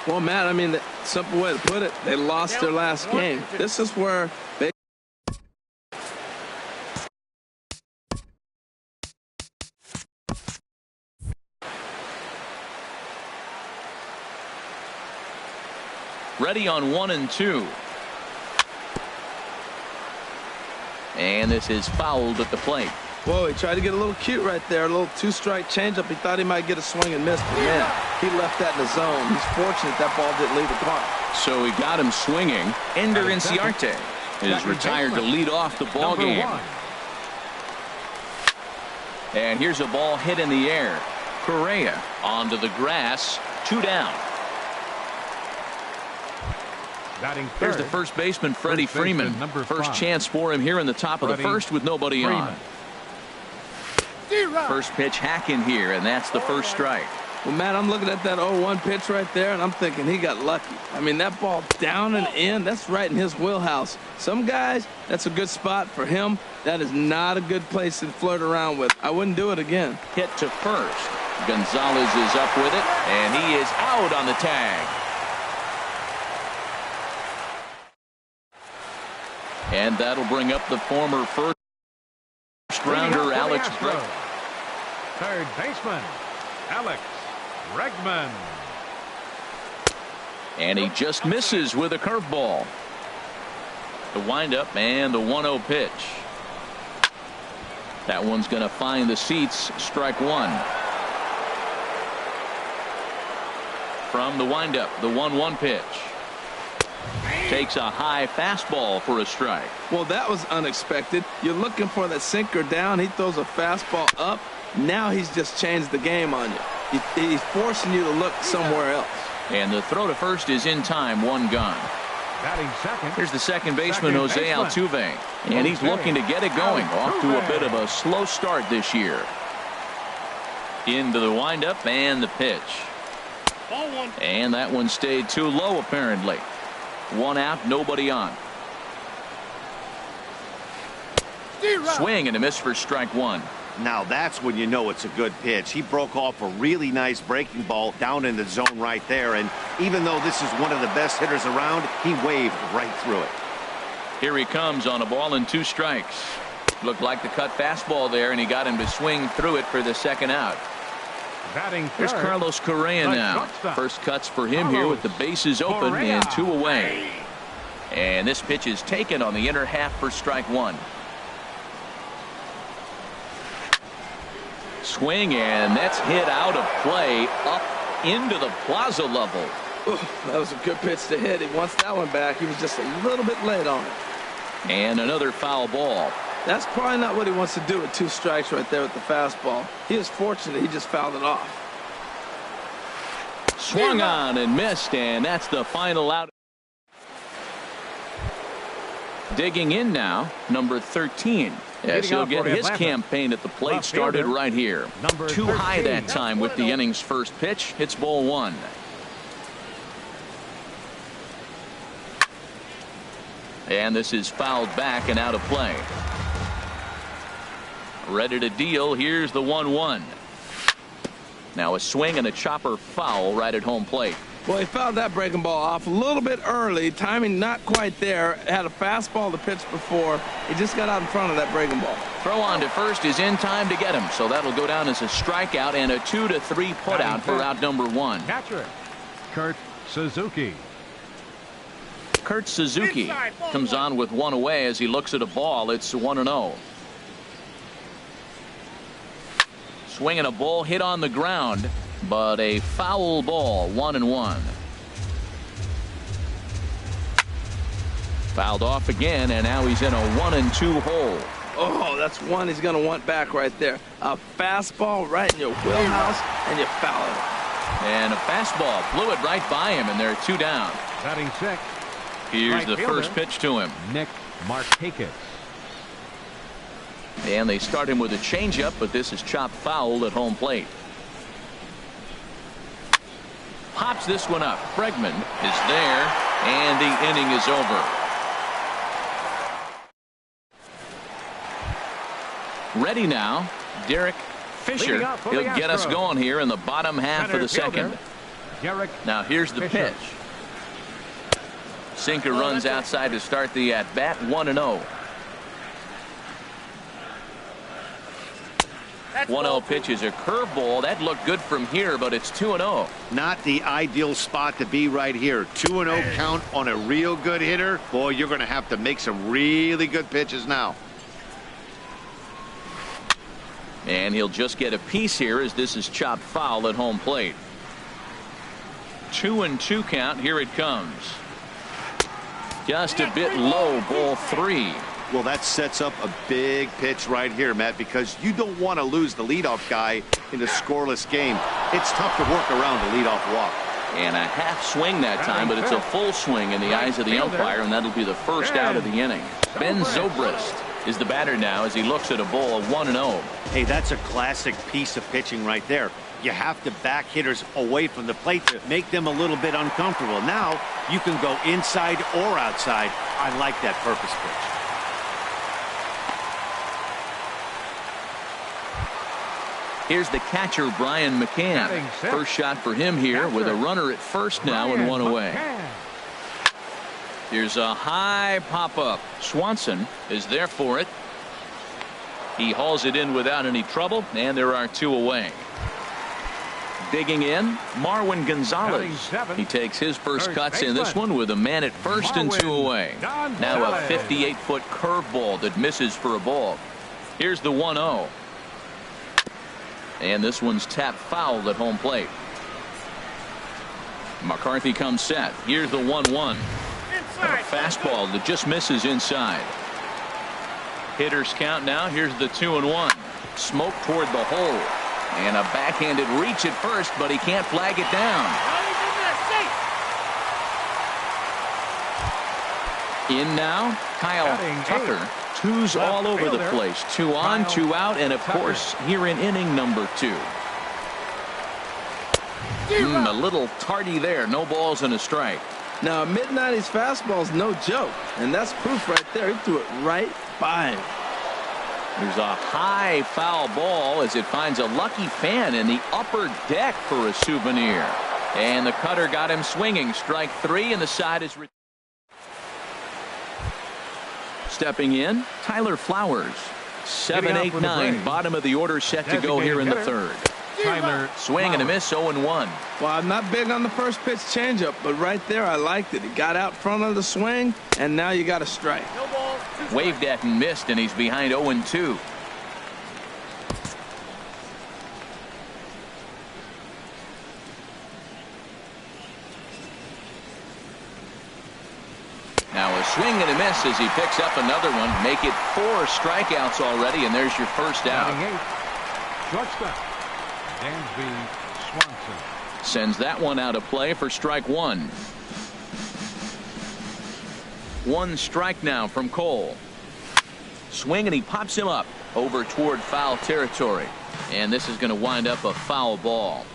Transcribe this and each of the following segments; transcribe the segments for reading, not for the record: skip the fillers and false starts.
Well, Matt, I mean, the simple way to put it, they lost their last game. This is where they... Ready on 1 and 2. And this is fouled at the plate. Whoa, he tried to get a little cute right there. A little two-strike changeup. He thought he might get a swing and missed, but man, he left that in the zone. He's fortunate that ball didn't leave the park. So he got him swinging. Ender Inciarte is retired to lead off the ball game. And here's a ball hit in the air. Correa onto the grass. 2 down. Here's the first baseman, Freddie Freeman. First chance for him here in the top of the first with nobody on. First pitch hacking here, and that's the first strike. Well, Matt, I'm looking at that 0-1 pitch right there, and I'm thinking he got lucky. I mean, that ball down and in, that's right in his wheelhouse. Some guys, that's a good spot. For him, that is not a good place to flirt around with. I wouldn't do it again. Hit to first. Gonzalez is up with it, and he is out on the tag. And that'll bring up the former first rounder, Alex Bregman. Third baseman, Alex Bregman. And he just misses with a curveball. The windup and the 1-0 pitch. That one's going to find the seats. Strike 1. From the windup, the 1-1 pitch. Takes a high fastball for a strike. Well, that was unexpected. You're looking for that sinker down. He throws a fastball up. Now he's just changed the game on you. He's forcing you to look somewhere else. And the throw to first is in time. 1 gone. Batting second. Here's the second baseman, Jose Altuve. And he's looking to get it going. Off to a bit of a slow start this year. Into the windup and the pitch. And that one stayed too low apparently. 1 out, nobody on. Swing and a miss for strike 1. Now that's when you know it's a good pitch. He broke off a really nice breaking ball down in the zone right there, and even though this is one of the best hitters around, he waved right through it. Here he comes on a ball and 2 strikes. Looked like the cut fastball there, and he got him to swing through it for the second out. Here's Carlos Correa now. First cuts for him here with the bases open and 2 away. And this pitch is taken on the inner half for strike 1. Swing, and that's hit out of play up into the plaza level. Ooh, that was a good pitch to hit. He wants that one back. He was just a little bit late on it. And another foul ball. That's probably not what he wants to do with 2 strikes right there with the fastball. He is fortunate he just fouled it off. Swung on and missed, and that's the final out. Digging in now, number 13. Yes, he'll get his campaign at the plate started right here. Too high that time with the inning's first pitch. Hits ball 1. And this is fouled back and out of play. Ready to deal. Here's the 1-1. Now a swing and a chopper foul right at home plate. Well, he fouled that breaking ball off a little bit early. Timing not quite there. Had a fastball to pitch before. He just got out in front of that breaking ball. Throw on to first is in time to get him. So that'll go down as a strikeout and a 2-3 put out for out number 1. Catcher, Kurt Suzuki. Kurt Suzuki comes on with 1 away as he looks at a ball. It's 1-0. Swinging a ball hit on the ground, but a foul ball. 1-1. Fouled off again, and now he's in a 1-2 hole. Oh, that's one he's going to want back right there. A fastball right in your wheelhouse, and you foul it. And a fastball blew it right by him, and they're 2 down. Batting 6. Here's the first pitch to him. Nick Markakis. And they start him with a changeup, but this is chopped foul at home plate. Pops this one up. Bregman is there, and the inning is over. Ready now, Derek Fisher. He'll get us going here in the bottom half of the second. Now here's the pitch. Sinker runs outside to start the at-bat. 1-0. 1-0 pitch is a curveball. That looked good from here, but it's 2-0. Not the ideal spot to be right here. 2-0 count on a real good hitter. Boy, you're going to have to make some really good pitches now. And he'll just get a piece here as this is chopped foul at home plate. 2-2 count. Here it comes. Just a bit low. Ball 3. Well, that sets up a big pitch right here, Matt, because you don't want to lose the leadoff guy in a scoreless game. It's tough to work around the leadoff walk. And a half swing that time, but it's a full swing in the eyes of the umpire, and that'll be the first out of the inning. Ben Zobrist is the batter now as he looks at a ball of 1-0. Hey, that's a classic piece of pitching right there. You have to back hitters away from the plate to make them a little bit uncomfortable. Now you can go inside or outside. I like that purpose pitch. Here's the catcher, Brian McCann. First shot for him here with a runner at first now and one away. Here's a high pop-up. Swanson is there for it. He hauls it in without any trouble, and there are 2 away. Digging in, Marwin Gonzalez. He takes his first cuts in this one with a man at first and 2 away. Now a 58-foot curveball that misses for a ball. Here's the 1-0. And this one's tapped foul at home plate. McCarthy comes set. Here's the 1-1. Fastball that just misses inside. Hitters count now. Here's the 2-1. Smoke toward the hole. And a backhanded reach at first, but he can't flag it down. In now, Kyle Tucker. 2's all over the place. 2 on, 2 out, and of course here in inning number 2. A little tardy there. No balls and a strike. Now a mid-90s fastball's no joke, and that's proof right there. He threw it right by him. There's a high foul ball as it finds a lucky fan in the upper deck for a souvenir. And the cutter got him swinging. Strike 3, and the side is. Stepping in, Tyler Flowers. 7, 8, 9. Bottom of the order set to go here in the third. Swing and a miss. 0-1. Well, I'm not big on the first pitch changeup, but right there I liked it. He got out front of the swing, and now you got a strike. Waved at and missed, and he's behind 0-2. Now a swing and a miss as he picks up another one. Make it 4 strikeouts already, and there's your first out. Shortstop, Dansby Swanson. Sends that one out of play for strike 1. 1 strike now from Cole. Swing, and he pops him up over toward foul territory. And this is going to wind up a foul ball.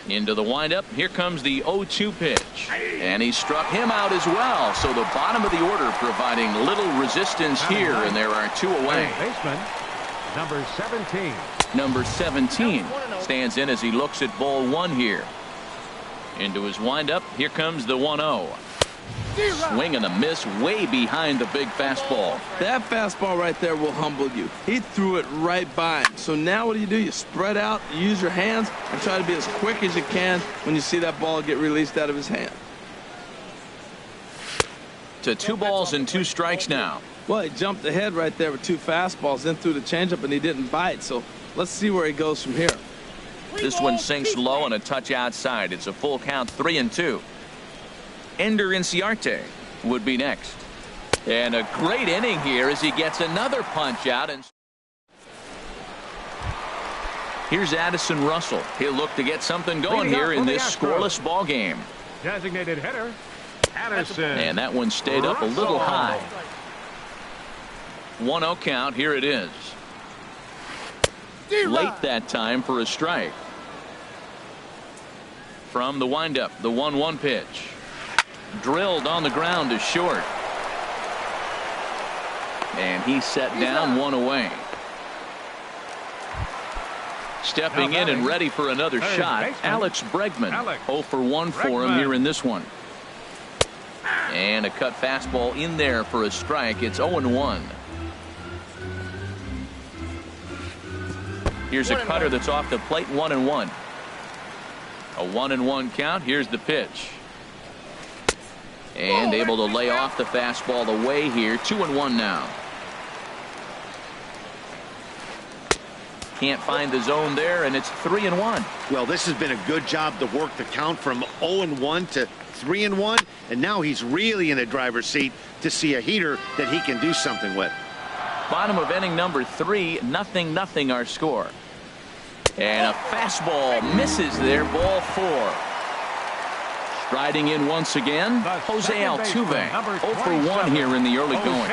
Into the windup. Here comes the 0-2 pitch. And he struck him out as well. So the bottom of the order providing little resistance here, and there are 2 away. Baseman, number 17. Number 17 stands in as he looks at ball 1 here. Into his windup. Here comes the 1-0. Swing and a miss way behind the big fastball. That fastball right there will humble you. He threw it right by him. So now what do? You spread out, you use your hands, and try to be as quick as you can when you see that ball get released out of his hand. To 2 balls and 2 strikes now. Well, he jumped ahead right there with 2 fastballs, then threw the changeup, and he didn't bite. So let's see where he goes from here. This one sinks low and a touch outside. It's a full count, 3-2. Ender Inciarte would be next. And a great inning here as he gets another punch out. And here's Addison Russell. He'll look to get something going here in this scoreless ball game. Designated hitter, Addison. And that one stayed up a little high. 1-0 count. Here it is. Late that time for a strike. From the windup, the 1-1 pitch. Drilled on the ground to short. And he's set down, 1 away. Stepping in and ready for another shot, Alex Bregman. 0 for 1 for him here in this one. And a cut fastball in there for a strike. It's 0-1. Here's a cutter that's off the plate, 1-1. A 1-1 count. Here's the pitch. And able to lay off the fastball away here. 2-1 now. Can't find the zone there, and it's 3-1. Well, this has been a good job to work the count from 0-1 to 3-1, and now he's really in a driver's seat to see a heater that he can do something with. Bottom of inning number 3, 0-0 our score. And a fastball misses there, ball 4. Striding in once again, Jose Altuve. 0 for 1 here in the early going.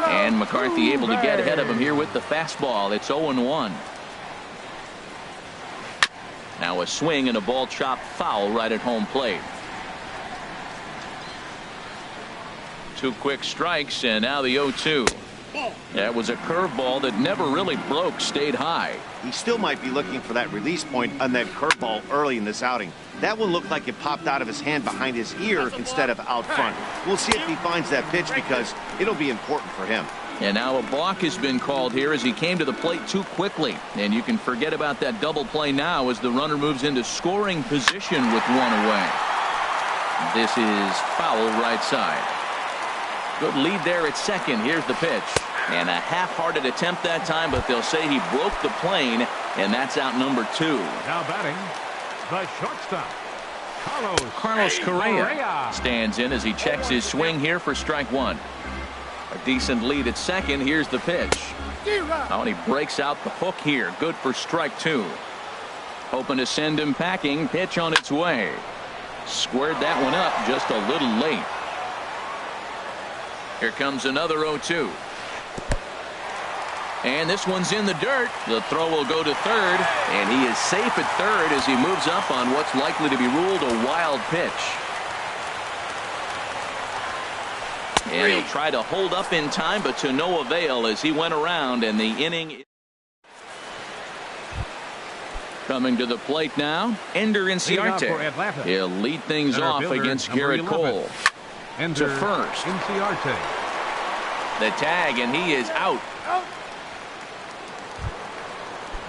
And McCarthy able to get ahead of him here with the fastball. It's 0-1. Now a swing and a ball chopped foul right at home plate. 2 quick strikes, and now the 0-2. That was a curveball that never really broke, stayed high. He still might be looking for that release point on that curveball early in this outing. That one looked like it popped out of his hand behind his ear instead of out front. We'll see if he finds that pitch because it'll be important for him. And now a balk has been called here as he came to the plate too quickly. And you can forget about that double play now as the runner moves into scoring position with 1 away. This is foul right side. Good lead there at second. Here's the pitch. And a half-hearted attempt that time, but they'll say he broke the plane, and that's out number 2. Now batting, the shortstop, Carlos Correa stands in as he checks his swing here for strike 1. A decent lead at second. Here's the pitch. Oh, and he breaks out the hook here. Good for strike 2. Hoping to send him packing. Pitch on its way. Squared that one up just a little late. Here comes another 0-2. And this one's in the dirt. The throw will go to third, and he is safe at third as he moves up on what's likely to be ruled a wild pitch. And he'll try to hold up in time, but to no avail as he went around, and the inning. Coming to the plate now, Ender Inciarte. He'll lead things off against Garrett Cole. To first. The tag, and he is out.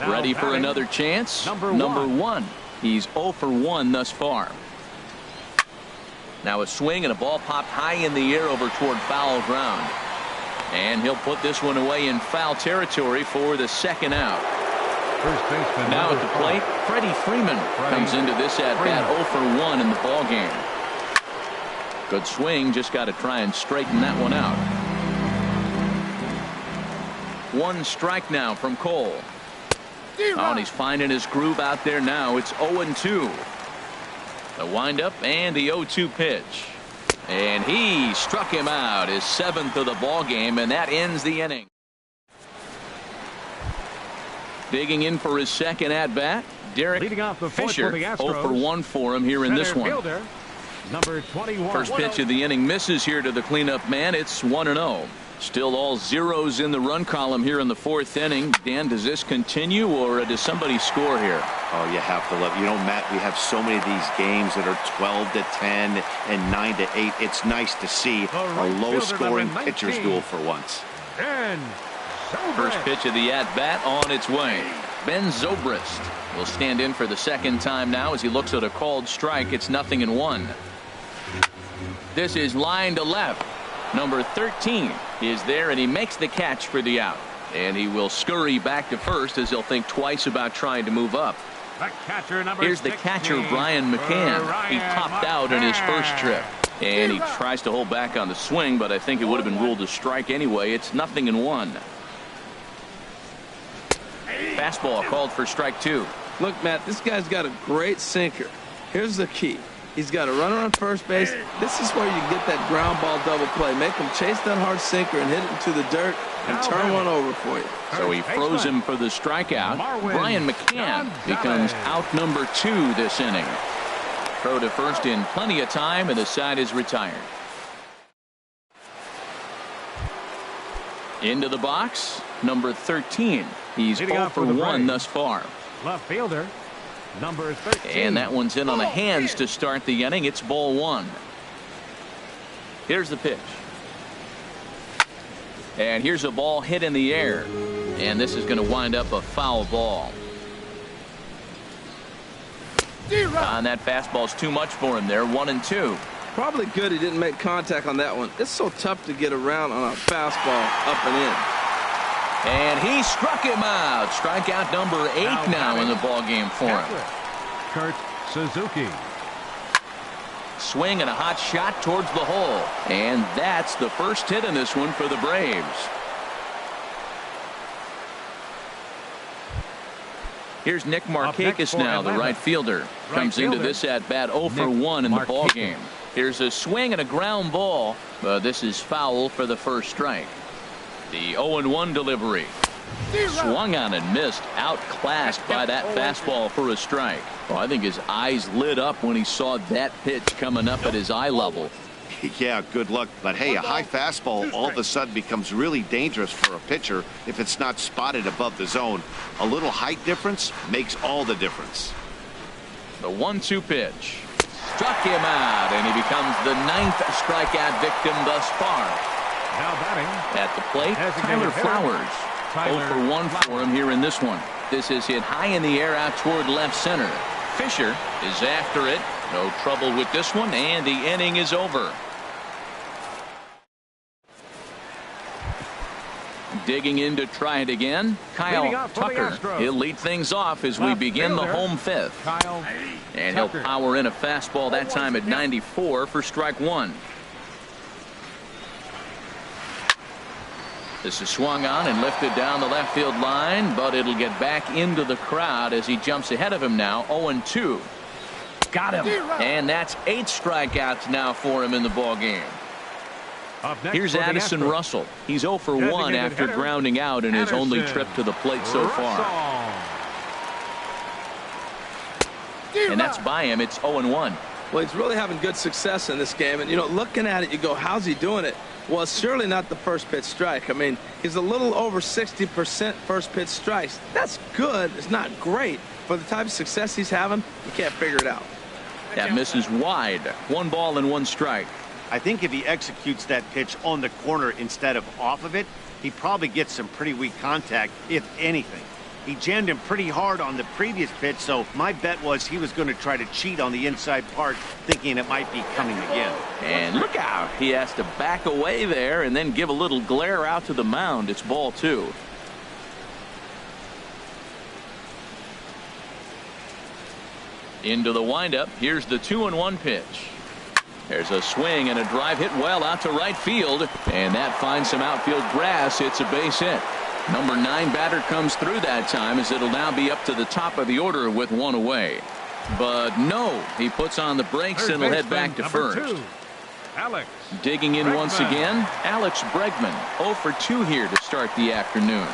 Ready for another chance. Number 1. He's 0 for 1 thus far. Now a swing and a ball popped high in the air over toward foul ground. And he'll put this one away in foul territory for the second out. Now at the plate, Freddie Freeman comes into this at bat 0 for 1 in the ball game. Good swing, just got to try and straighten that one out. 1 strike now from Cole. Oh, and he's finding his groove out there now. It's 0-2. The windup and the 0-2 pitch. And he struck him out, his 7th of the ball game, and that ends the inning. Digging in for his second at bat, Derek Fisher. 0 for 1 for him here in this one. Number 21. First pitch of the inning misses here to the cleanup man. It's 1-0. Still all zeros in the run column here in the 4th inning. Dan, does this continue, or does somebody score here? Oh, you have to love. You know, Matt, we have so many of these games that are 12-10 and 9-8. It's nice to see a low-scoring pitcher's duel for once. First pitch of the at-bat on its way. Ben Zobrist will stand in for the second time now as he looks at a called strike. It's 0-1. This is line to left. Number 13 is there, and he makes the catch for the out. And he will scurry back to first as he'll think twice about trying to move up. Here's the catcher, Brian McCann. He popped out in his first trip. And he tries to hold back on the swing, but I think it would have been ruled a strike anyway. It's 0-1. Fastball called for strike 2. Look, Matt, this guy's got a great sinker. Here's the key. He's got a runner on first base. This is where you get that ground ball double play. Make him chase that hard sinker and hit it into the dirt and turn one over for you. So he froze him for the strikeout. Brian McCann becomes out number 2 this inning. Throw to first in plenty of time, and the side is retired. Into the box, number 13. He's 0 for 1 thus far. Left fielder, number 13. And that one's in on the hands to start the inning. It's ball one. Here's the pitch. And here's a ball hit in the air. And this is going to wind up a foul ball. And that fastball's too much for him there. 1-2. Probably good he didn't make contact on that one. It's so tough to get around on a fastball up and in. And he struck him out. Strikeout number 8 now in the ball game for him. Kurt Suzuki. Swing and a hot shot towards the hole. And that's the first hit in this one for the Braves. Here's Nick Markakis now, the right fielder. Comes into this at bat 0 for 1 in the ball game. Here's a swing and a ground ball. This is foul for the first strike. The 0-1 delivery. Swung on and missed. Outclassed by that fastball for a strike. Well, I think his eyes lit up when he saw that pitch coming up at his eye level. Yeah, good luck. But hey, a high fastball all of a sudden becomes really dangerous for a pitcher if it's not spotted above the zone. A little height difference makes all the difference. The 1-2 pitch. Struck him out, and he becomes the 9th strikeout victim thus far. Now batting. At the plate, Tyler Flowers. 0 for 1 for him here in this one. This is hit high in the air out toward left center. Fisher is after it. No trouble with this one, and the inning is over. Digging in to try it again, Kyle Tucker. He'll lead things off as we begin the home fifth. And he'll power in a fastball that time at 94 for strike one. This is swung on and lifted down the left field line, but it'll get back into the crowd as he jumps ahead of him now. 0-2. Got him. And that's 8 strikeouts now for him in the ball game. Here's Addison Russell. He's 0 for 1 after grounding out in his only trip to the plate so far. And that's by him. It's 0-1. Well, he's really having good success in this game. And, you know, looking at it, you go, how's he doing it? Well, it's surely not the first pitch strike. I mean, he's a little over 60% first pitch strikes. That's good. It's not great. For the type of success he's having, you can't figure it out. That misses wide. 1 ball and 1 strike. I think if he executes that pitch on the corner instead of off of it, he probably gets some pretty weak contact, if anything. He jammed him pretty hard on the previous pitch, so my bet was he was going to try to cheat on the inside part, thinking it might be coming again. And look out. He has to back away there and then give a little glare out to the mound. It's ball 2. Into the windup. Here's the 2-1 pitch. There's a swing and a drive hit well out to right field, and that finds some outfield grass. It's a base hit. Number 9 batter comes through that time, as it'll now be up to the top of the order with 1 away. But no, he puts on the brakes and will head back to first. Digging in once again, Alex Bregman. 0 for 2 here to start the afternoon.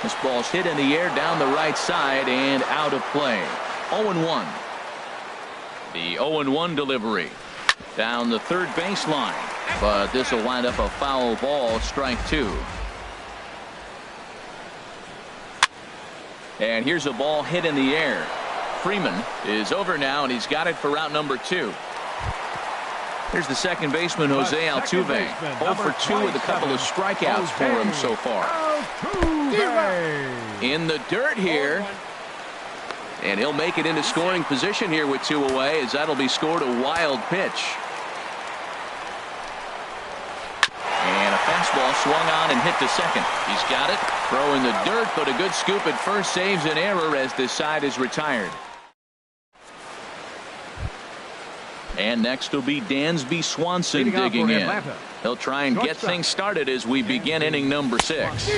This ball's hit in the air down the right side and out of play. 0-1. The 0-1 delivery down the third baseline, but this will wind up a foul ball. Strike 2. And here's a ball hit in the air. Freeman is over now, and he's got it for route number 2. Here's the second baseman, Jose Altuve. 0 for 2 with a couple of strikeouts for him so far. In the dirt here. And he'll make it into scoring position here with 2 away, as that'll be scored a wild pitch. And a fastball swung on and hit to second. He's got it. Throw in the dirt, but a good scoop at first saves an error as this side is retired. And next will be Dansby Swanson digging in. He'll try and get things started as we begin inning number 6.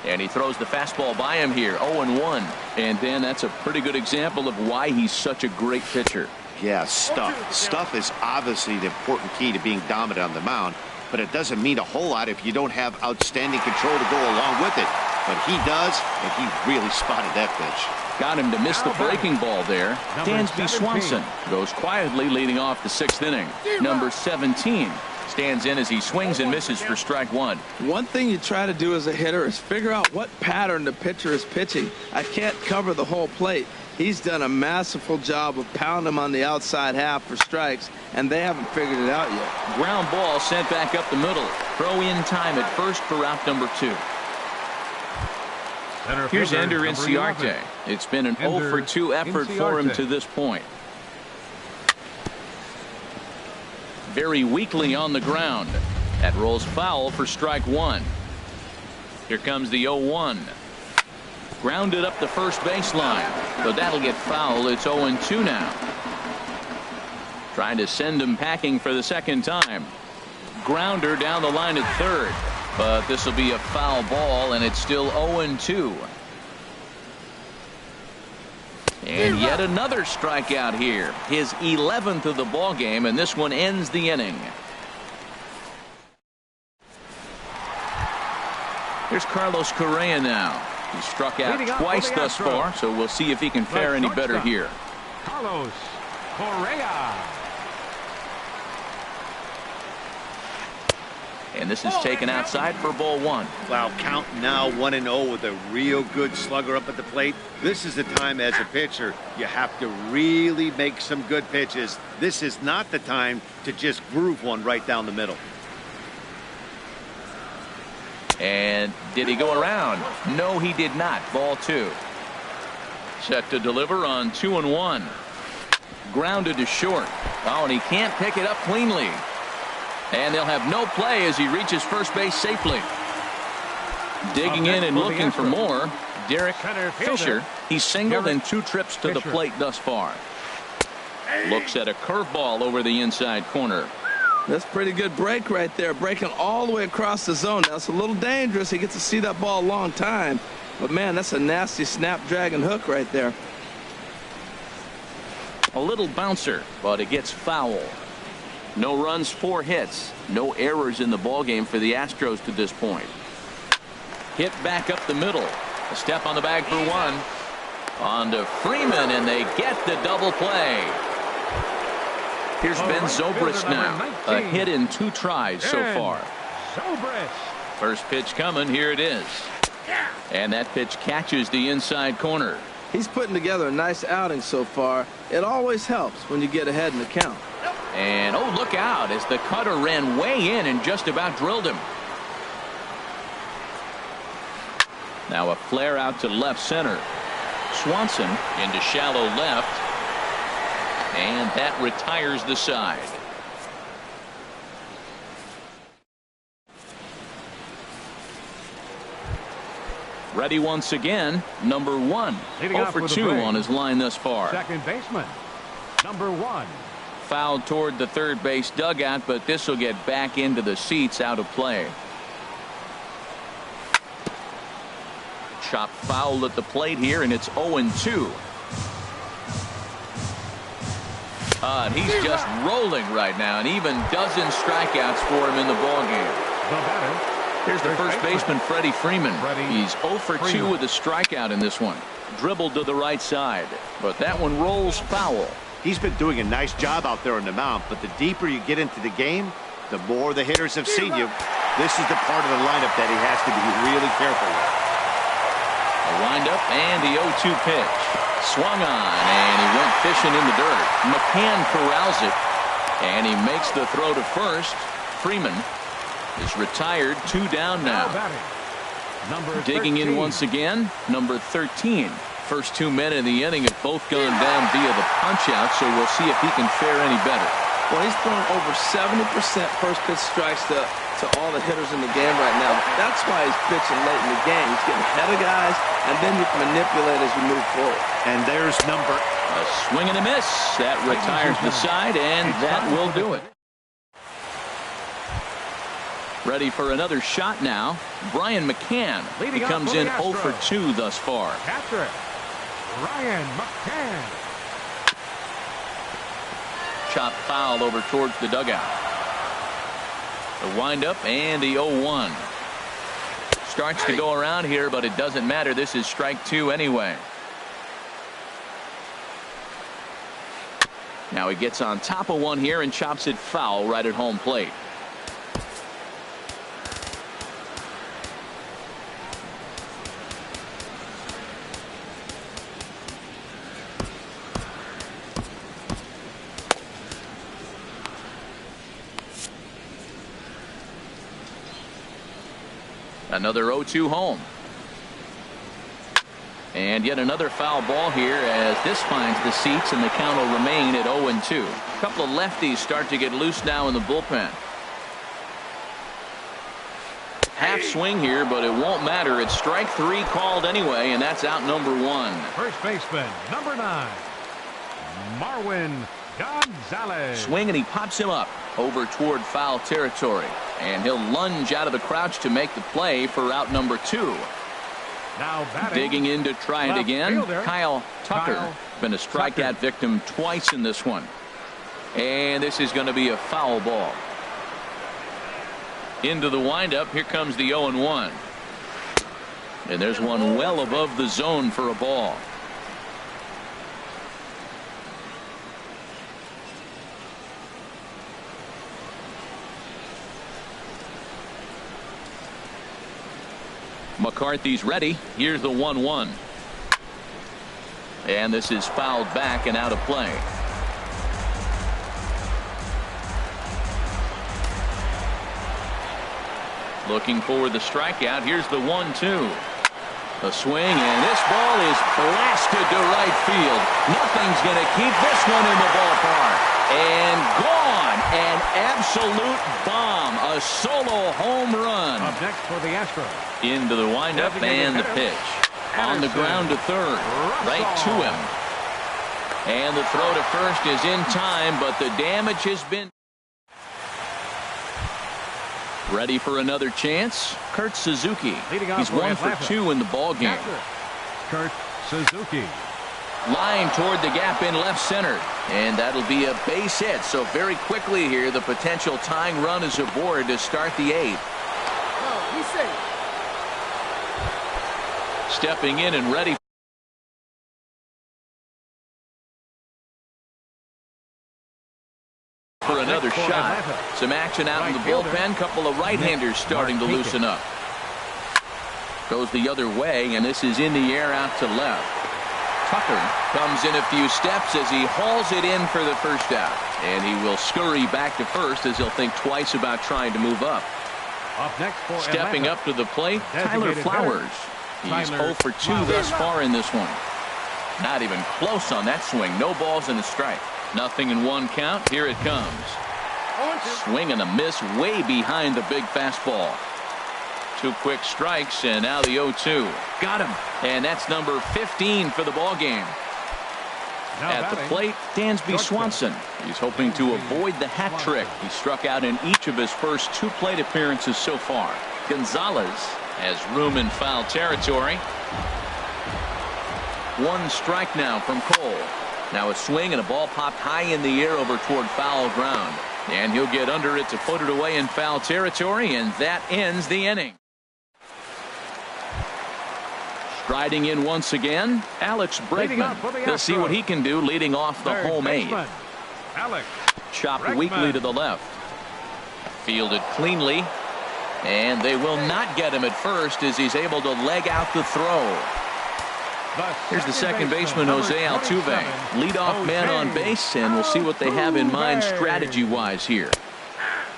And he throws the fastball by him here. 0-1. And Dan, that's a pretty good example of why he's such a great pitcher. Yeah, stuff. Stuff is obviously the important key to being dominant on the mound, but it doesn't mean a whole lot if you don't have outstanding control to go along with it. But he does, and he really spotted that pitch. Got him to miss the breaking ball there. Dansby Swanson goes quietly leading off the 6th inning. Number 17 Stands in as he swings and misses for strike one. One thing you try to do as a hitter is figure out what pattern the pitcher is pitching. I can't cover the whole plate. He's done a masterful job of pounding him on the outside half for strikes, and they haven't figured it out yet. Ground ball sent back up the middle. Throw in time at first for out number 2. Here's Ender Inciarte. It's been an 0 for 2 effort for him to this point. Very weakly on the ground. That rolls foul for strike one. Here comes the 0-1. Grounded up the first baseline, but that'll get foul. It's 0-2 now. Trying to send him packing for the second time. Grounder down the line at third, but this will be a foul ball, and it's still 0-2. And yet another strikeout here. His 11th of the ball game, and this one ends the inning. Here's Carlos Correa now. He struck out twice thus far, so we'll see if he can fare any better here. Carlos Correa. And this is taken outside for ball one. Wow, count now 1-0 with a real good slugger up at the plate. This is the time as a pitcher you have to really make some good pitches. This is not the time to just groove one right down the middle. And did he go around? No, he did not. Ball two. Set to deliver on 2-1. Grounded to short. Oh, and he can't pick it up cleanly. And they'll have no play as he reaches first base safely. Digging in and looking for more, Derek Fisher. He's singled in 2 trips to the plate thus far. Looks at a curveball over the inside corner. That's pretty good break right there, breaking all the way across the zone. Now it's a little dangerous. He gets to see that ball a long time, but man, that's a nasty snapdragon hook right there. A little bouncer, but it gets foul. No runs, 4 hits, no errors in the ballgame for the Astros to this point. Hit back up the middle. A step on the bag for one. On to Freeman, and they get the double play. Here's Ben Zobrist now. A hit in 2 tries so far. First pitch coming. Here it is. And that pitch catches the inside corner. He's putting together a nice outing so far. It always helps when you get ahead in the count. And oh, look out as the cutter ran way in and just about drilled him. Now a flare out to left center. Swanson into shallow left. And that retires the side. Ready once again, number 1. 0 for 2 on his line thus far. Second baseman, number 1. Fouled toward the third base dugout, but this will get back into the seats out of play. Chop foul at the plate here, and it's 0-2. And he's just rolling right now, and even dozen strikeouts for him in the ballgame. Here's the first baseman, Freddie Freeman. He's 0 for 2 with a strikeout in this one. Dribbled to the right side, but that one rolls foul. He's been doing a nice job out there on the mound, but the deeper you get into the game, the more the hitters have seen you. This is the part of the lineup that he has to be really careful with. A windup and the 0-2 pitch. Swung on, and he went fishing in the dirt. McCann corrals it, and he makes the throw to first. Freeman is retired. 2 down now. Digging in once again, number 13. First 2 men in the inning have both gone down via the punch-out, so we'll see if he can fare any better. Well, he's throwing over 70% first pitch strikes to all the hitters in the game right now. That's why he's pitching late in the game. He's getting ahead of guys, and then you can manipulate as you move forward. And there's number. A swing and a miss. That retires the side, and that will do it. Ready for another shot now. Brian McCann. He comes in 0 for 2 thus far. Catcher, Brian McCann. Chop foul over towards the dugout. The windup and the 0-1. Starts to go around here, but it doesn't matter. This is strike 2 anyway. Now he gets on top of one here and chops it foul right at home plate. Another 0-2 home. And yet another foul ball here as this finds the seats, and the count will remain at 0-2. A couple of lefties start to get loose now in the bullpen. Half swing here, but it won't matter. It's strike 3 called anyway, and that's out number 1. First baseman, number 9, Marwin Gonzalez. Swing, and he pops him up over toward foul territory. And he'll lunge out of the crouch to make the play for out number 2. Now batting, digging in to try it again. fielder, Kyle Tucker. Been a strikeout victim twice in this one. And this is going to be a foul ball. Into the windup. Here comes the 0-1. And there's one well above the zone for a ball. McCarthy's ready. Here's the 1-1. And this is fouled back and out of play. Looking for the strikeout. Here's the 1-2. A swing, and this ball is blasted to right field. Nothing's going to keep this one in the ballpark. And gone. An absolute bomb. A solo home run. Up next for the Astros. Into the windup and the pitch. On the ground to third. Right to him. And the throw to first is in time, but the damage has been. Ready for another chance. Kurt Suzuki. He's 1 for 2 in the ball game. Kurt Suzuki. Line toward the gap in left center. And that'll be a base hit. So very quickly here, the potential tying run is aboard to start the 8th. No, he's safe. Stepping in and ready for another shot. Some action out in the bullpen. Couple of right-handers starting to loosen up. Goes the other way, and this is in the air out to left. Tucker comes in a few steps as he hauls it in for the first out. And he will scurry back to first as he'll think twice about trying to move up. Up next for Stepping up to the plate, Tyler Flowers. He's 0 for 2 thus far in this one. Not even close on that swing. No balls and a strike. Nothing in 1 count. Here it comes. Swing and a miss way behind the big fastball. 2 quick strikes, and now the 0-2. Got him. And that's number 15 for the ball game. At the plate, Dansby Swanson. He's hoping to avoid the hat trick. He struck out in each of his first 2 plate appearances so far. Gonzalez has room in foul territory. 1 strike now from Cole. Now a swing and a ball popped high in the air over toward foul ground. And he'll get under it to put it away in foul territory, and that ends the inning. Striding in once again, Alex Bregman. He'll see what he can do leading off the home 8. Chopped weakly to the left. Fielded cleanly. And they will not get him at first as he's able to leg out the throw. Here's the second baseman, Jose Altuve. Leadoff man on base, and we'll see what they have in mind strategy-wise here.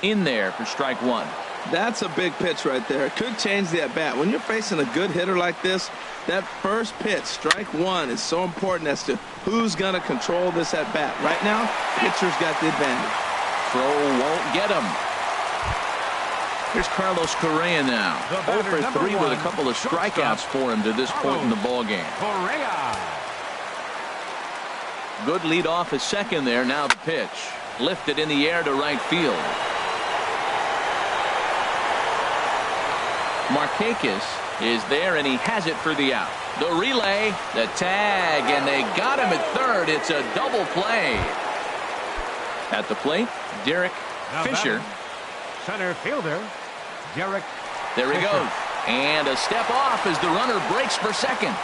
In there for strike 1. That's a big pitch right there. It could change the at-bat. When you're facing a good hitter like this, that first pitch, strike 1, is so important as to who's going to control this at-bat. Right now, pitcher's got the advantage. Throw won't get him. Here's Carlos Correa now. 0 for 3 with a couple of strikeouts for him to this point in the ball game. Good lead off at second there. Now the pitch. Lifted in the air to right field. Markakis is there, and he has it for the out. The relay, the tag, and they got him at third. It's a double play. At the plate, Derek Fisher. Center fielder, Derek. There he goes. And a step off as the runner breaks for second.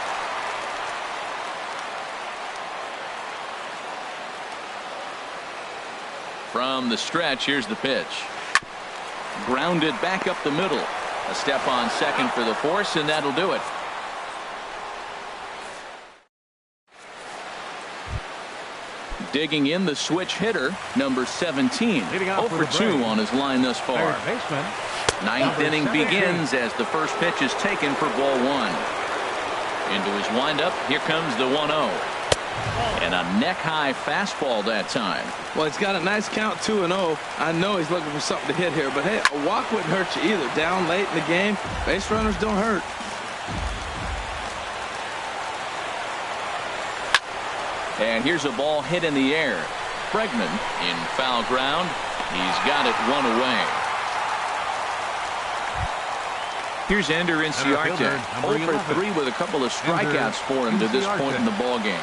From the stretch, here's the pitch. Grounded back up the middle. A step on second for the force, and that'll do it. Digging in the switch hitter, number 17. 0 for 2 on his line thus far. Ninth inning begins as the first pitch is taken for ball 1. Into his windup, here comes the 1-0. And a neck-high fastball that time. Well, he's got a nice count, 2-0. I know he's looking for something to hit here, but hey, a walk wouldn't hurt you either. Down late in the game, base runners don't hurt. And here's a ball hit in the air. Bregman in foul ground. He's got it 1 away. Here's Ender Inciarte. 0 for 3 with a couple of strikeouts for him to this point in the ball game.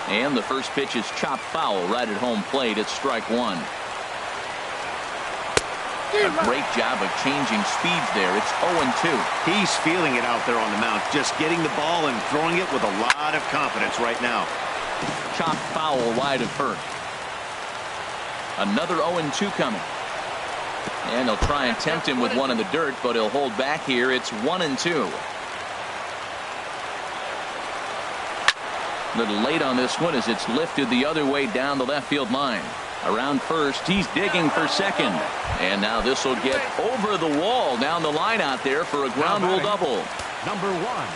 And the first pitch is chopped foul right at home plate. It's strike 1. A great job of changing speeds there. It's 0-2. He's feeling it out there on the mound. Just getting the ball and throwing it with a lot of confidence right now. Chopped foul wide of first. Another 0-2 coming. And they'll try and tempt him with one in the dirt, but he'll hold back here. It's 1-2. A little late on this one as it's lifted the other way down the left field line. Around first, he's digging for second. And now this will get over the wall down the line out there for a ground rule double. Number 1.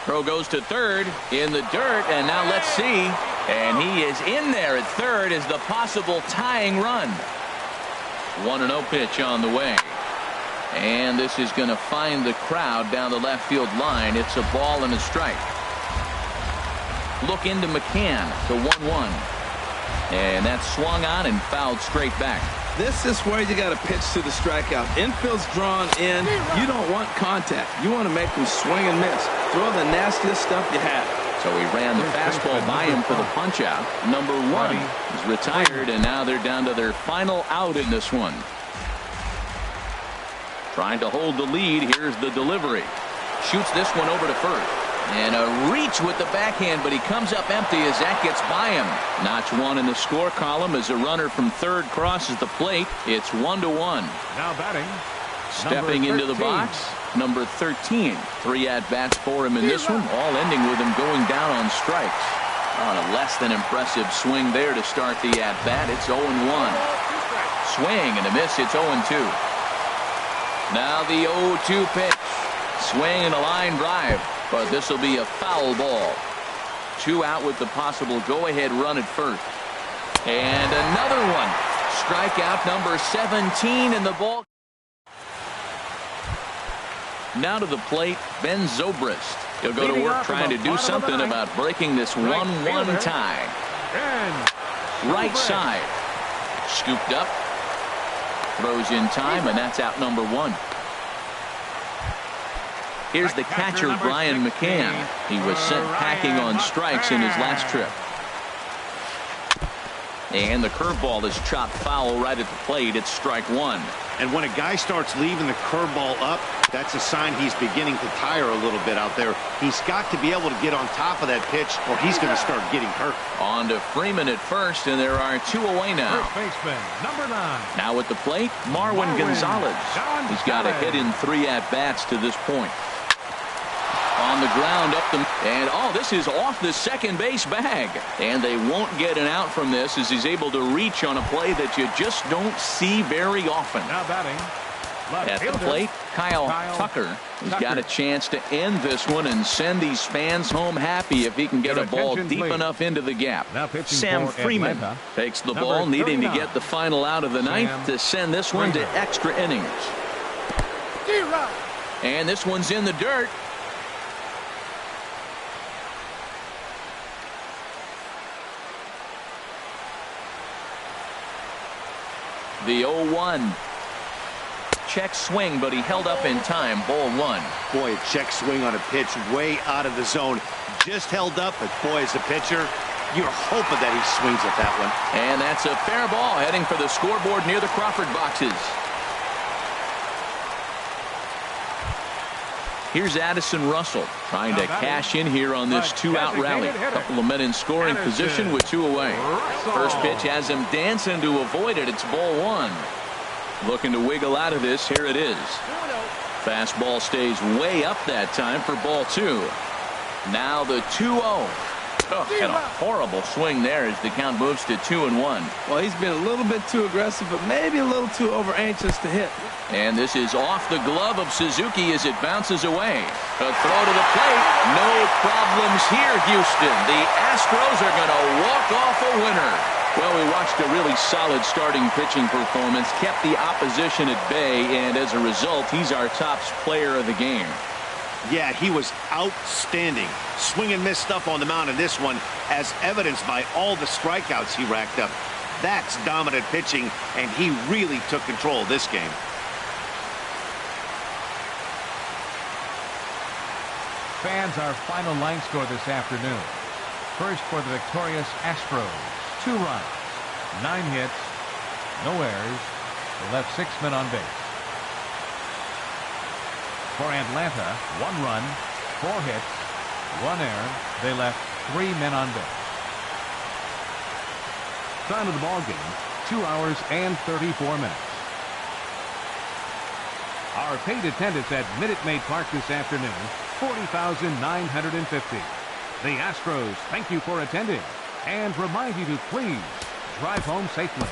Throw goes to third in the dirt, and now let's see. And he is in there at third as the possible tying run. 1-0 pitch on the way. And this is going to find the crowd down the left field line. It's a ball and a strike. Look into McCann, the 1-1. And that's swung on and fouled straight back. This is where you got to pitch to the strikeout. Infield's drawn in. You don't want contact. You want to make them swing and miss. Throw the nastiest stuff you have. So he ran the fastball by him for the punch out. Number 1 is retired, and now they're down to their final out in this one. Trying to hold the lead. Here's the delivery. Shoots this one over to first. And a reach with the backhand, but he comes up empty as that gets by him. Notch 1 in the score column as a runner from third crosses the plate. It's 1-1. Now batting. Stepping into the box, number 13. 3 at-bats for him in this one, all ending with him going down on strikes. On a less than impressive swing there to start the at-bat. It's 0-1. Swing and a miss. It's 0-2. Now the 0-2 pitch. Swing and a line drive. But this will be a foul ball. 2 out with the possible go-ahead run at first. And another one. Strikeout number 17 in the ball. Now to the plate, Ben Zobrist. He'll go to work trying to do something about breaking this 1-1 tie. Right side. Scooped up. Throws in time, and that's out number 1. Here's the catcher, Brian McCann. He was sent packing on strikes in his last trip. And the curveball is chopped foul right at the plate. It's strike 1. And when a guy starts leaving the curveball up, that's a sign he's beginning to tire a little bit out there. He's got to be able to get on top of that pitch, or he's going to start getting hurt. On to Freeman at first, and there are 2 away now. First baseman, number 9. Now at the plate, Marwin Gonzalez. He's got a hit in 3 at-bats to this point. On the ground up the, and this is off the second base bag, and they won't get an out from this as he's able to reach on a play that you just don't see very often. Now batting. At the plate, Kyle Tucker has got a chance to end this one and send these fans home happy if he can get a ball deep enough into the gap. Sam Freeman takes the ball, needing to get the final out of the ninth to send this one to extra innings. And this one's in the dirt. The 0-1. Check swing, but he held up in time. Ball 1. Boy, a check swing on a pitch way out of the zone. Just held up, but boy, as a pitcher, you're hoping that he swings at that one. And that's a fair ball heading for the scoreboard near the Crawford boxes. Here's Addison Russell trying to cash in here on this 2-out rally. A couple of men in scoring position with 2 away. First pitch has him dancing to avoid it. It's ball 1. Looking to wiggle out of this. Here it is. Fastball stays way up that time for ball 2. Now the 2-0. Oh, and a horrible swing there as the count moves to 2-1. Well, he's been a little bit too aggressive, but maybe a little too over anxious to hit. And this is off the glove of Suzuki as it bounces away. A throw to the plate. No problems here, Houston. The Astros are going to walk off a winner. Well, we watched a really solid starting pitching performance, kept the opposition at bay, and as a result, he's our top player of the game. Yeah, he was outstanding. Swing and miss stuff on the mound in this one, as evidenced by all the strikeouts he racked up. That's dominant pitching, and he really took control of this game. Fans, our final line score this afternoon. First for the victorious Astros. 2 runs, 9 hits, no errors. They left 6 men on base. For Atlanta, 1 run, 4 hits, 1 error. They left 3 men on base. Time of the ball game, 2 hours and 34 minutes. Our paid attendance at Minute Maid Park this afternoon, 40,950. The Astros thank you for attending and remind you to please drive home safely.